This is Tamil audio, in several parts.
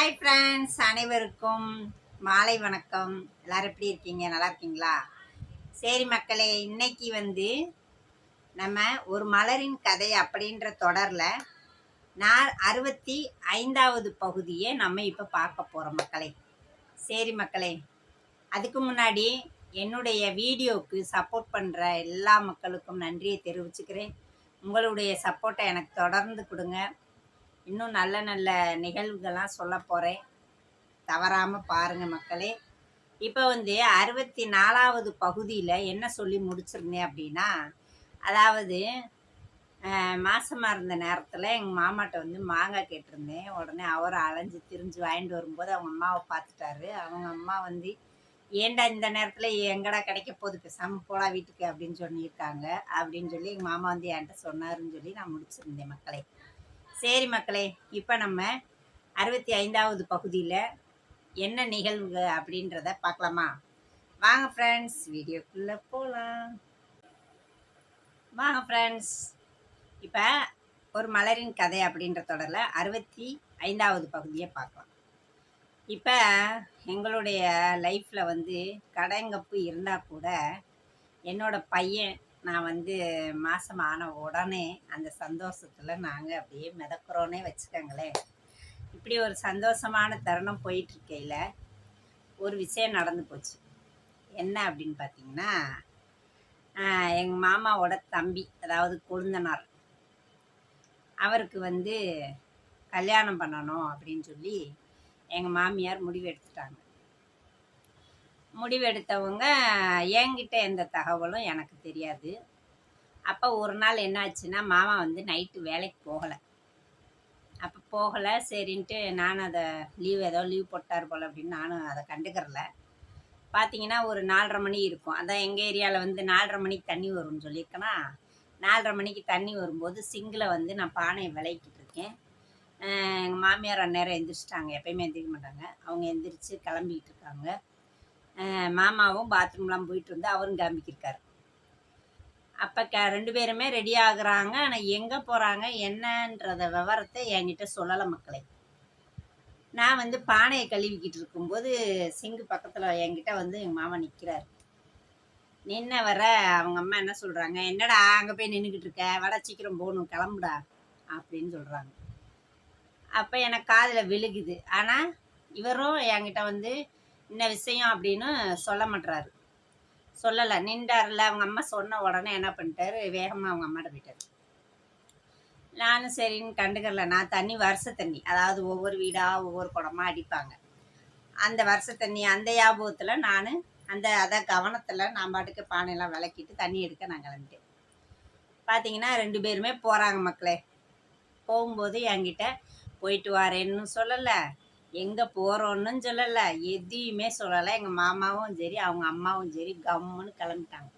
ஹாய் ஃப்ரெண்ட்ஸ், அனைவருக்கும் மாலை வணக்கம். எல்லாரும் எப்படி இருக்கீங்க? நல்லா இருக்கீங்களா? சரி மக்களே, இன்னைக்கு நம்ம ஒரு மலரின் கதை அப்படின்ற தொடரில் நான் 65வது பகுதியை நம்ம இப்போ பார்க்க போகிறோம் மக்களே. சரி மக்களே, அதுக்கு முன்னாடி என்னுடைய வீடியோவுக்கு சப்போர்ட் பண்ணுற எல்லா மக்களுக்கும் நன்றியை தெரிவிச்சுக்கிறேன். உங்களுடைய சப்போர்ட்டை எனக்கு தொடர்ந்து கொடுங்க. இன்னும் நல்ல நல்ல நிகழ்வுகள்லாம் சொல்ல போகிறேன், தவறாமல் பாருங்கள் மக்களே. இப்போ 64வது பகுதியில் என்ன சொல்லி முடிச்சிருந்தேன் அப்படின்னா, அதாவது மாசமாக இருந்த நேரத்தில் எங்கள் மாமாட்ட மாங்காய் கேட்டிருந்தேன். உடனே அவர் அலைஞ்சு திரிஞ்சு வாங்கிட்டு வரும்போது அவங்க அம்மாவை பார்த்துட்டாரு. அவங்க அம்மா ஏண்டா இந்த நேரத்தில் எங்கடா கிடைக்க போகுது, பேசாமல் போடா வீட்டுக்கு அப்படின்னு சொல்லியிருக்காங்க அப்படின்னு சொல்லி எங்கள் மாமா என்கிட்ட சொன்னாருன்னு சொல்லி நான் முடிச்சிருந்தேன் மக்களே. சரி மக்களே, இப்போ நம்ம 65வது பகுதியில் என்ன நிகழ்வு அப்படின்றத பார்க்கலாமா? வாங்க ஃப்ரெண்ட்ஸ், வீடியோக்குள்ளே போகலாம். வாங்க ஃப்ரெண்ட்ஸ், இப்போ ஒரு மலரின் கதை அப்படின்ற தொடரில் 65வது பகுதியை பார்க்கலாம். இப்போ எங்களுடைய லைஃப்பில் கடைங்கப்பு இருந்தால் கூட என்னோட பையன் நான் மாதம் ஆன உடனே அந்த சந்தோஷத்தில் நாங்கள் அப்படியே மிதக்கிறோன்னே வச்சுக்கோங்களேன். இப்படி ஒரு சந்தோஷமான தருணம் போயிட்டுருக்கையில் ஒரு விஷயம் நடந்து போச்சு. என்ன அப்படின்னு பார்த்தீங்கன்னா, எங்கள் மாமாவோட தம்பி, அதாவது கொழுந்தனார், அவருக்கு கல்யாணம் பண்ணணும் அப்படின்னு சொல்லி எங்கள் மாமியார் முடிவெடுத்துட்டாங்க. முடிவெடுத்தவங்க என்கிட்ட எந்த தகவலும் எனக்கு தெரியாது. அப்போ ஒரு நாள் என்னாச்சுன்னா, மாமா நைட்டு வேலைக்கு போகலை. அப்போ போகலை சரின்ட்டு நான் அதை ஏதோ லீவ் போட்டார் போல் அப்படின்னு நானும் அதை கண்டுக்கிறல. பார்த்தீங்கன்னா ஒரு 4:30 மணி இருக்கும். அதான் எங்கள் ஏரியாவில் 4:30 மணிக்கு தண்ணி வரும்னு சொல்லியிருக்கேன்னா, 4:30 மணிக்கு தண்ணி வரும்போது சிங்கில் நான் பானையை விளக்கிட்டு இருக்கேன். எங்கள் மாமியார் அந்நேரம் எந்திரிச்சிட்டாங்க. எப்பயுமே எந்திரிக்க மாட்டாங்க. அவங்க எந்திரிச்சு கிளம்பிக்கிட்டு இருக்காங்க. மாமாவும் பாத்ரூம்லாம் போயிட்டு அவரும் கிளம்பிக்கிருக்காரு. அப்போ 2 பேருமே ரெடி ஆகுறாங்க. ஆனால் எங்கே போகிறாங்க என்னன்றத விவரத்தை என்கிட்ட சொல்லலை மக்களே. நான் பானையை கழுவிக்கிட்டு இருக்கும்போது சிங்கு பக்கத்தில் என்கிட்ட எங்கள் மாமா நிற்கிறார். நின்ன வர அவங்க அம்மா என்ன சொல்கிறாங்க, என்னடா அங்கே போய் நின்றுக்கிட்டு இருக்க, வட சீக்கிரம் போகணும், கிளம்புடா அப்படின்னு சொல்கிறாங்க. அப்போ எனக்கு காதில் விழுகுது. ஆனால் இவரும் என்கிட்ட இன்ன விஷயம் அப்படின்னு சொல்ல மாட்டுறாரு. சொல்லலை, நின்றார்ல. அவங்க அம்மா சொன்ன உடனே என்ன பண்ணிட்டாரு, வேகமாக அவங்க அம்மாட்ட போயிட்டார். நானும் சரின்னு கண்டுக்கல. நான் தண்ணி வருஷ தண்ணி, அதாவது ஒவ்வொரு வீடாக ஒவ்வொரு குடமாக அடிப்பாங்க. அந்த வருஷ தண்ணி அந்த ஞாபகத்தில் நான் அதை கவனத்தில் நான் பாட்டுக்கு பானையெல்லாம் விளக்கிட்டு தண்ணி எடுக்க நான் கிளம்பிட்டேன். பார்த்தீங்கன்னா 2 பேருமே போகிறாங்க மக்களே. போகும்போது என்கிட்ட போயிட்டு வரேன்னு சொல்லலை, எங்கே போகிறோன்னு சொல்லலை, எதையுமே சொல்லலை. எங்கள் மாமாவும் சரி அவங்க அம்மாவும் சரி கம்முன்னு கிளம்பிட்டாங்க.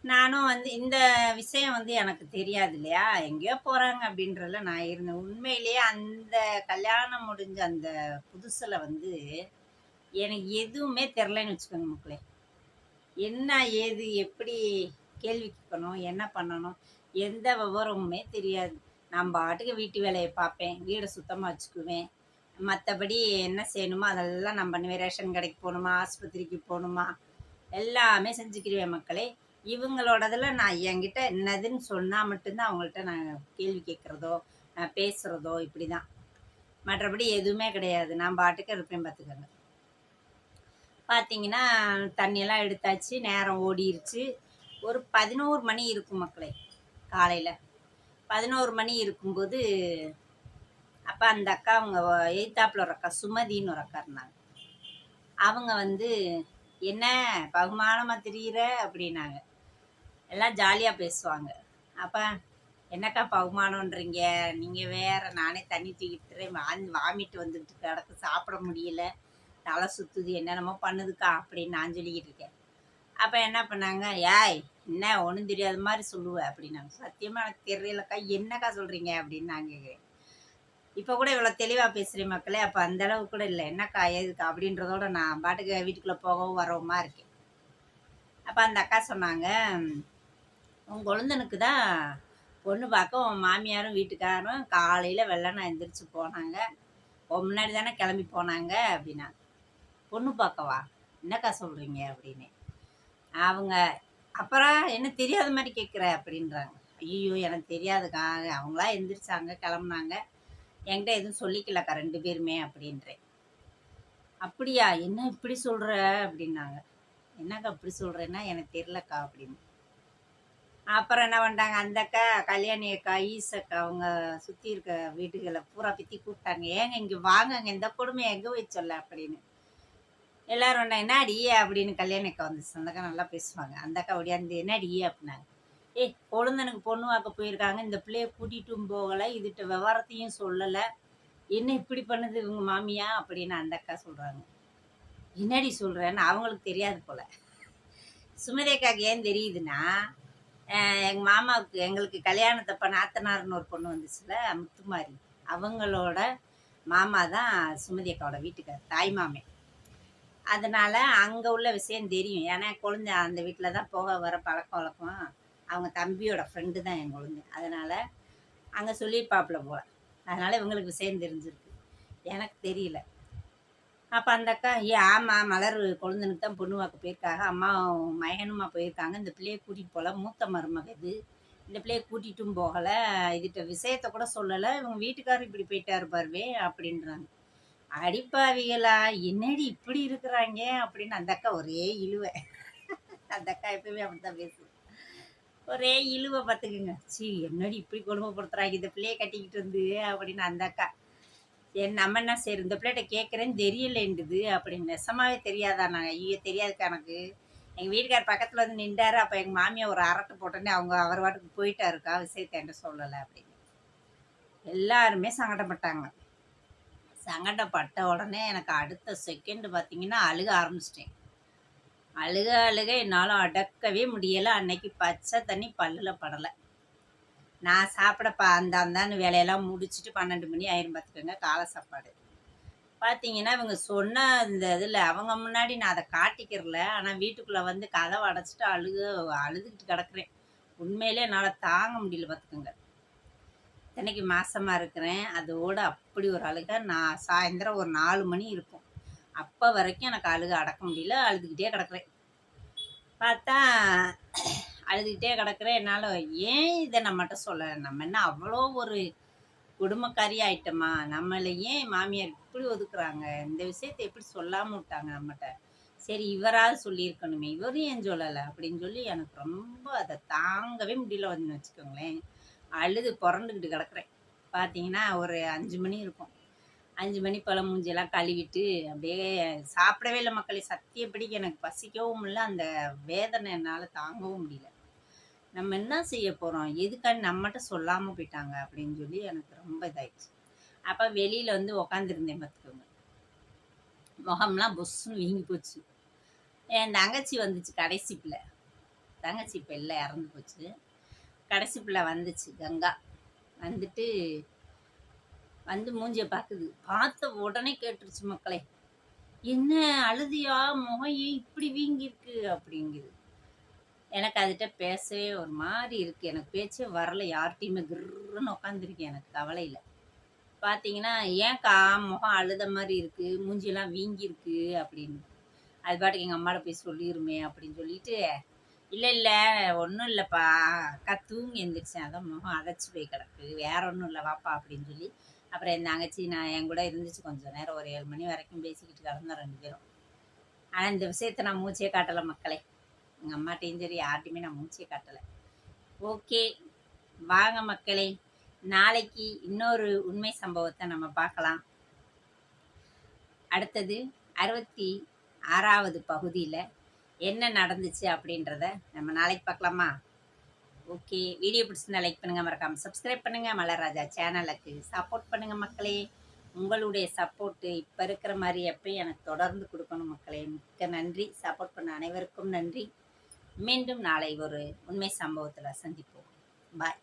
நானும் இந்த விஷயம் எனக்கு தெரியாது இல்லையா, எங்கேயோ போகிறாங்க அப்படின்றதுல நான் இருந்தேன். உண்மையிலேயே அந்த கல்யாணம் முடிஞ்ச அந்த புதுசில் எனக்கு எதுவுமே தெரிலன்னு வச்சுக்கோங்க மக்களே. என்ன ஏது எப்படி கேள்வி கேட்கணும், என்ன பண்ணணும், எந்த விவரமுமே தெரியாது. நான் பாட்டுக்கு வீட்டு வேலையை பார்ப்பேன், வீடை சுத்தமாக வச்சுக்குவேன். மற்றபடி என்ன செய்யணுமோ அதெல்லாம் நான் பண்ணுவேன். ரேஷன் கடைக்கு போகணுமா, ஆஸ்பத்திரிக்கு போகணுமா, எல்லாமே செஞ்சுக்கிடுவேன் மக்களே. இவங்களோடதில் நான் என்கிட்ட என்னதுன்னு சொன்னால் மட்டும்தான் அவங்கள்ட்ட நான் கேள்வி கேட்குறதோ நான் பேசுகிறதோ இப்படி தான். மற்றபடி எதுவுமே கிடையாது. நான் பாட்டுக்கு இருப்பேன் பார்த்துக்கோங்க. பார்த்தீங்கன்னா தண்ணியெல்லாம் எடுத்தாச்சு, நேரம் ஓடிருச்சு. ஒரு 11 மணி இருக்கும் மக்களே. காலையில் 11 மணி இருக்கும்போது அப்போ அந்த அக்கா, அவங்க எய்த்தாப்பில் ஒரு அக்கா சுமதின்னு ஒரு அக்கா இருந்தாங்க. அவங்க என்ன பகுமானமாக தெரியுற அப்படின்னாங்க. எல்லாம் ஜாலியாக பேசுவாங்க. அப்போ என்னக்கா பகுமானன்றீங்க, நீங்கள் வேறு, நானே தண்ணி தூக்கிட்டுறேன், வாமிட்டு வந்துட்டு கிடக்கு, சாப்பிட முடியல, தலை சுற்றுது, என்னென்னமோ பண்ணுதுக்கா அப்படின்னு நான் சொல்லிக்கிட்டு இருக்கேன். அப்போ என்ன பண்ணாங்க, ஏய் என்ன ஒன்றும் தெரியாத மாதிரி சொல்லுவேன் அப்படின்னாங்க. சத்தியமாக எனக்கு தெரியலக்கா, என்னக்கா சொல்கிறீங்க அப்படின்னு நான் கேட்குறேன். இப்போ கூட இவ்வளோ தெளிவாக பேசுகிறேன் மக்களே. அப்போ அந்தளவு கூட இல்லை, என்னக்கா ஏதுக்கா அப்படின்றதோட நான் பாட்டுக்கு வீட்டுக்குள்ளே போகவும் வரவுமா இருக்கேன். அப்போ அந்த அக்கா சொன்னாங்க, உன் கொழுந்தனுக்கு தான் பொண்ணு பார்க்க உன் மாமியாரும் வீட்டுக்காரரும் காலையில் வெள்ளனை எந்திரிச்சு போனாங்க. முன்னாடி தானே கிளம்பி போனாங்க அப்படின்னா. பொண்ணு பார்க்கவா? என்னக்கா சொல்கிறீங்க அப்படின்னு. அவங்க அப்புறம் என்ன தெரியாத மாதிரி கேட்குற அப்படின்றாங்க. ஐயோ எனக்கு தெரியாதுக்கா, அவங்களா எந்திரிச்சாங்க கிளம்புனாங்க, என்கிட்ட எதுவும் சொல்லிக்கலக்கா 2 பேருமே அப்படின்றேன். அப்படியா, என்ன இப்படி சொல்கிற அப்படின்னாங்க. என்னக்கா இப்படி சொல்கிறேன்னா எனக்கு தெரிலக்கா அப்படின்னு. அப்புறம் என்ன பண்ணிட்டாங்க, அந்த அக்கா கல்யாணி அக்கா ஈசக்கா அவங்க சுற்றி இருக்க வீடுகளை பூரா பற்றி கூப்பிட்டாங்க. ஏங்க இங்கே வாங்கங்க, இந்த கொடுமை எங்கே போய் சொல்ல அப்படின்னு. எல்லாரும் ஒன்றா என்னடி அப்படின்னு கல்யாணி அக்கா வந்துச்சு. அந்த அக்கா நல்லா பேசுவாங்க. அந்த அக்கா ஒடியாந்து என்னடி அப்படின்னாங்க. ஏய் கொழுந்தனுக்கு பொண்ணு பார்க்க போயிருக்காங்க, இந்த பிள்ளைய கூட்டிட்டும் போகலை, இதுகிட்ட விவரத்தையும் சொல்லலை, என்ன இப்படி பண்ணுது இவங்க மாமியா அப்படின்னு அந்த அக்கா சொல்கிறாங்க. என்னடி சொல்கிறேன்னு அவங்களுக்கு தெரியாது போல். சுமதி அக்காவுக்கு ஏன் தெரியுதுன்னா, எங்கள் மாமாவுக்கு எங்களுக்கு கல்யாணத்தப்ப நாத்தனார்னு ஒரு பொண்ணு வந்துச்சுல முத்துமாரி, அவங்களோட மாமா தான் சுமதி அக்காவோட வீட்டுக்கார், தாய் மாமே. அதனால் அங்கே உள்ள விஷயம் தெரியும். ஏன்னா கொழுந்த அந்த வீட்டில் தான் போக வர பழக்கம் வழக்கம். அவங்க தம்பியோட ஃப்ரெண்டு தான் என் கொழுந்து. அதனால் அங்கே சொல்லியிருப்பாப்புல போல். அதனால் இவங்களுக்கு விஷயம் தெரிஞ்சிருக்கு, எனக்கு தெரியல. அப்போ அந்த அக்கா ஆமாம் மலர் கொழுந்தனுக்கு தான் பொண்ணு பார்க்க போயிருக்காங்க, அம்மாவும் மகனுமா போயிருக்காங்க, இந்த பிள்ளையை கூட்டிகிட்டு போகல, மூத்த மருமக இது, இந்த பிள்ளையை கூட்டிகிட்டும் போகலை, இதுகிட்ட விஷயத்த கூட சொல்லலை, இவங்க வீட்டுக்காரர் இப்படி போயிட்டாரு பாருவே அப்படின்றாங்க. அடிப்பாவிகளா, என்னடி இப்படி இருக்கிறாங்க அப்படின்னு அந்த அக்கா ஒரே இழுவை. அந்த அக்கா எப்பவுமே அப்படித்தான் பேசுது, ஒரே இழுவை பார்த்துக்குங்க. என்னடி இப்படி கொடுமைப்படுத்துறாங்க இந்த பிள்ளையை கட்டிக்கிட்டு வந்து அப்படின்னு அந்த அக்கா. நம்ம என்ன சரி இந்த பிள்ளைகிட்ட கேட்குறேன்னு தெரியலேன்டுது அப்படின்னு. நெசமாவே தெரியாதா? நாங்கள் ஐயோ தெரியாதுக்கா எனக்கு, எங்கள் வீட்டுக்கார் பக்கத்தில் வந்து நின்றாரு, அப்போ எங்கள் மாமியை ஒரு அரட்டை போட்டோன்னே அவங்க அவர் வாட்டுக்கு போயிட்டாருக்கா, விஷயத்தை என்கிட்ட சொல்லலை அப்படின்னு. எல்லாருமே சங்கடப்பட்டாங்க. சங்கடப்பட்ட உடனே எனக்கு அடுத்த செகண்ட் பார்த்தீங்கன்னா அழுக ஆரம்பிச்சிட்டேன். அழுக என்னால் அடக்கவே முடியலை. அன்னைக்கு பச்சை தண்ணி பல்லில் படலை. நான் சாப்பிட அந்தான்னு வேலையெல்லாம் முடிச்சுட்டு 12 மணி ஆயிரும் பார்த்துக்கோங்க, காலை சாப்பாடு. பார்த்தீங்கன்னா இவங்க சொன்ன இந்த இதில் அவங்க முன்னாடி நான் அதை காட்டிக்கிறல, ஆனால் வீட்டுக்குள்ளே வந்து கதவை அடைச்சிட்டு அழுதுகிட்டு கிடக்குறேன். உண்மையிலே என்னால் தாங்க முடியல பார்த்துக்கோங்க. இத்தனைக்கு மாசமாக இருக்கிறேன், அதோடு அப்படி ஒரு அழுக. நான் சாயந்தரம் ஒரு 4 மணி இருக்கும், அப்போ வரைக்கும் எனக்கு அழுக அடக்க முடியல, அழுதுகிட்டே கிடக்குறேன். பார்த்தா அழுதுகிட்டே கிடக்குறேன். என்னால் ஏன் இதை நம்மகிட்ட சொல்லலை, நம்ம என்ன அவ்வளோ ஒரு குடும்பக்காரி ஆயிட்டோமா, நம்மளை ஏன் மாமியார் இப்படி ஒதுக்குறாங்க, இந்த விஷயத்தை எப்படி சொல்லாமல் விட்டாங்க நம்மகிட்ட, சரி இவராவது சொல்லியிருக்கணுமே, இவரும் ஏன் சொல்லலை அப்படின்னு சொல்லி எனக்கு ரொம்ப அதை தாங்கவே முடியல வந்து வச்சுக்கோங்களேன். அழுது புரண்டுக்கிட்டு கிடக்குறேன். பார்த்தீங்கன்னா ஒரு 5 மணி இருக்கும். 5 மணி போல் மூஞ்சியெல்லாம் கழுவிட்டு அப்படியே சாப்பிடவே இல்லை மக்களே. சத்தியப்படிக்கு எனக்கு பசிக்கவும் இல்லை, அந்த வேதனை என்னால் தாங்கவும் முடியல. நம்ம என்ன செய்ய போகிறோம், எதுக்காண்டி நம்மகிட்ட சொல்லாமல் போயிட்டாங்க அப்படின்னு சொல்லி எனக்கு ரொம்ப இதாயிடுச்சு. அப்போ வெளியில் வந்து உக்காந்துருந்தேன் பார்த்துக்கோங்க. முகம்லாம் புஷ்ஷுன்னு வீங்கி போச்சு. என் தங்கச்சி வந்துச்சு, கடைசி பிள்ளை. தங்கச்சி இப்போ இல்லை, இறந்து போச்சு. கடைசி பிள்ளை வந்துச்சு, கங்கா. வந்துட்டு வந்து மூஞ்சியை பார்க்குது. பார்த்த உடனே கேட்டுருச்சு மக்களே, என்ன அழுதியா, முகம் ஏன் இப்படி வீங்கிருக்கு அப்படிங்குது. எனக்கு அதுகிட்ட பேசவே ஒரு மாதிரி இருக்குது, எனக்கு பேச்சே வரல, யார்கிட்டையுமே கிருன்னு உட்காந்துருக்கேன் எனக்கு கவலையில். பார்த்தீங்கன்னா ஏன்க்கா முகம் அழுத மாதிரி இருக்குது, மூஞ்சியெல்லாம் வீங்கிருக்கு அப்படின்னு. அது பாட்டுக்கு எங்கள் அம்மாட்ட போய் சொல்லிடுமே அப்படின்னு சொல்லிட்டு, இல்லை ஒன்றும் இல்லைப்பா, அக்கா தூங்கி எழுந்திரிச்சேன், அதான் முகம் அடைச்சி போய் கிடக்கு, வேற ஒன்றும் இல்லை வாப்பா அப்படின்னு சொல்லி. அப்புறம் என் தங்கச்சி என் கூட இருந்துச்சு கொஞ்சம் நேரம், ஒரு 7 மணி வரைக்கும் பேசிக்கிட்டு கிடந்தோம் 2 பேரும். ஆனால் இந்த விஷயத்தை நான் மூச்சே காட்டலை மக்களே, எங்கள் அம்மாட்டையும் சரி யார்ட்டையுமே நான் மூச்சே காட்டலை. ஓகே வாங்க மக்களே, நாளைக்கு இன்னொரு உண்மை சம்பவத்தை நம்ம பார்க்கலாம். அடுத்தது 66வது பகுதியில் என்ன நடந்துச்சு அப்படின்றத நம்ம நாளைக்கு பார்க்கலாமா? ஓகே, வீடியோ பிடிச்சிருந்தா லைக் பண்ணுங்கள், மறக்காமல் சப்ஸ்கிரைப் பண்ணுங்கள், மலர்ராஜா சேனலுக்கு சப்போர்ட் பண்ணுங்கள் மக்களே. உங்களுடைய சப்போர்ட்டு இப்போ இருக்கிற மாதிரி எப்பயும் எனக்கு தொடர்ந்து கொடுக்கணும் மக்களே. மிக்க நன்றி, சப்போர்ட் பண்ண அனைவருக்கும் நன்றி. மீண்டும் நாளை ஒரு உண்மை சம்பவத்தில் சந்திப்போம். பாய்.